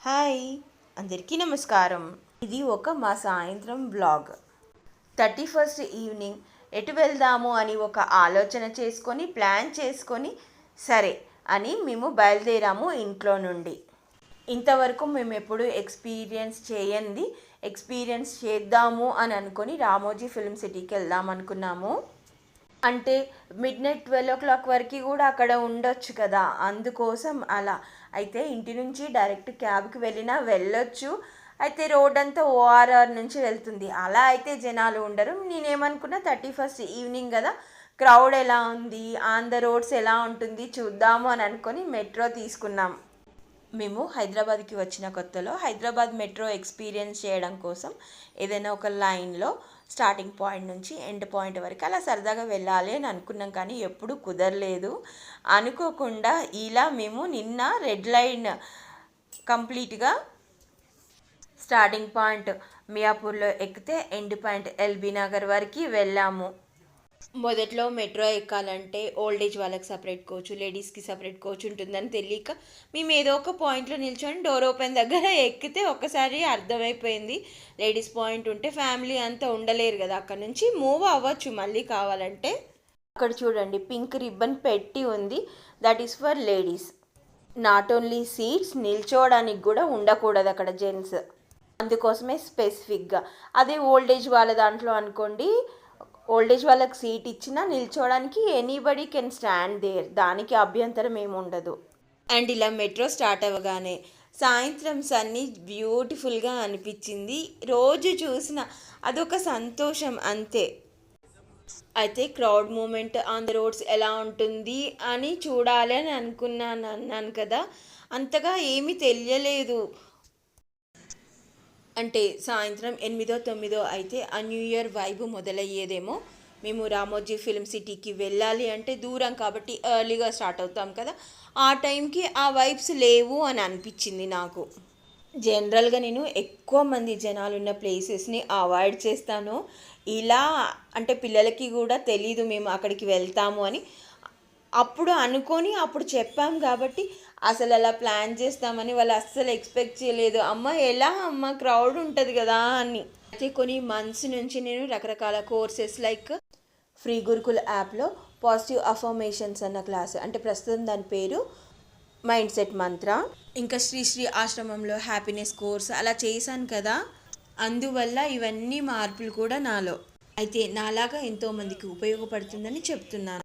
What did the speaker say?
Hi, అందరికీ నమస్కారం. ఇది మా సాయంత్రం బ్లాగ్. 31st ఈవినింగ్ ఎటు వెళ్దాము అని ఒక ఆలోచన చేసుకొని ప్లాన్ చేసుకొని సరే అని మేము బయలుదేరాము ఇంట్లో నుండి. ఇంతవరకు మేము ఎప్పుడు ఎక్స్పీరియన్స్ చేద్దాము అని అనుకొని రామోజీ ఫిల్మ్ సిటీకి వెళ్దాం అనుకున్నాము. అంటే మిడ్నైట్ 12 o'clock వరకు కూడా అక్కడ ఉండొచ్చు కదా, అందుకోసం అలా. అయితే ఇంటి నుంచి డైరెక్ట్ క్యాబ్కి వెళ్ళొచ్చు. అయితే రోడ్ అంతా ఓఆర్ఆర్ నుంచి వెళ్తుంది. అలా అయితే జనాలు ఉండరు. నేనేమనుకున్నా 31st ఈవినింగ్ కదా, క్రౌడ్ ఎలా ఉంది, ఆన్ ద రోడ్స్ ఎలా ఉంటుంది చూద్దాము అని అనుకొని మెట్రో తీసుకున్నాం. మేము హైదరాబాద్కి వచ్చిన కొత్తలో హైదరాబాద్ మెట్రో ఎక్స్పీరియన్స్ చేయడం కోసం ఏదైనా ఒక లైన్లో స్టార్టింగ్ పాయింట్ నుంచి ఎండ్ పాయింట్ వరకు అలా సరదాగా వెళ్ళాలి అని అనుకున్నాం, కానీ ఎప్పుడు కుదరలేదు. అనుకోకుండా ఇలా మేము నిన్న రెడ్ లైన్ కంప్లీట్గా స్టార్టింగ్ పాయింట్ మియాపూర్లో ఎక్కితే ఎండ్ పాయింట్ ఎల్బీ నగర్ వరకు వెళ్ళాము. మొదట్లో మెట్రో ఎక్కాలంటే ఓల్డ్ ఏజ్ వాళ్ళకి సపరేట్ కోచ్, లేడీస్కి సపరేట్ కోచ్ ఉంటుందని తెలియక మేము ఏదో ఒక పాయింట్లో నిల్చొని డోర్ ఓపెన్ దగ్గర ఎక్కితే ఒక్కసారి అర్థమైపోయింది, లేడీస్ పాయింట్ ఉంటే ఫ్యామిలీ అంతా ఉండలేరు కదా, అక్కడ నుంచి మూవ్ అవ్వచ్చు మళ్ళీ కావాలంటే. అక్కడ చూడండి, పింక్ రిబ్బన్ పెట్టి ఉంది, that is for ladies. Not only seats, నిల్చోవడానికి కూడా ఉండకూడదు అక్కడ జెంట్స్, అందుకోసమే స్పెసిఫిక్గా. అదే ఓల్డ్ ఏజ్ వాళ్ళ దాంట్లో అనుకోండి, ఓల్డ్ ఏజ్ వాళ్ళకి సీట్ ఇచ్చినా నిల్చోవడానికి ఎనీబడి కెన్ స్టాండ్ దేర్, దానికి అభ్యంతరం ఏమి ఉండదు. అండ్ ఇలా మెట్రో స్టార్ట్ అవ్వగానే సాయంత్రం సన్నీ బ్యూటిఫుల్గా అనిపించింది. రోజు చూసిన అదొక సంతోషం అంతే. అయితే crowd moment on the roads ఎలా ఉంటుంది అని చూడాలి అని అన్నాను కదా, అంతగా ఏమీ తెలియలేదు. అంటే సాయంత్రం 8-9 అయితే ఆ న్యూ ఇయర్ వైబ్ మొదలయ్యేదేమో. మేము రామోజీ ఫిల్మ్ సిటీకి వెళ్ళాలి అంటే దూరం కాబట్టి ఎర్లీగా స్టార్ట్ అవుతాం కదా, ఆ టైంకి ఆ వైబ్స్ లేవు అని అనిపించింది నాకు. జనరల్గా నేను ఎక్కువ మంది జనాలు ఉన్న ప్లేసెస్ని అవాయిడ్ చేస్తాను. ఇలా అంటే పిల్లలకి కూడా తెలీదు మేము అక్కడికి వెళ్తాము అని, అప్పుడు చెప్పాం కాబట్టి అసలు అలా ప్లాన్ చేస్తామని వాళ్ళు అస్సలు ఎక్స్పెక్ట్ చేయలేదు. అమ్మ క్రౌడ్ ఉంటుంది కదా అని. అయితే కొన్ని మంత్స్ నుంచి నేను రకరకాల కోర్సెస్ లైక్ ఫ్రీ గురుకుల్ యాప్లో పాజిటివ్ అఫర్మేషన్స్ అన్న క్లాస్, అంటే ప్రస్తుతం దాని పేరు మైండ్ సెట్ మంత్ర, ఇంకా శ్రీ ఆశ్రమంలో హ్యాపీనెస్ కోర్స్ అలా చేశాను కదా, అందువల్ల ఇవన్నీ మార్పులు కూడా నాలో. అయితే నాలాగా ఎంతోమందికి ఉపయోగపడుతుందని చెప్తున్నాను.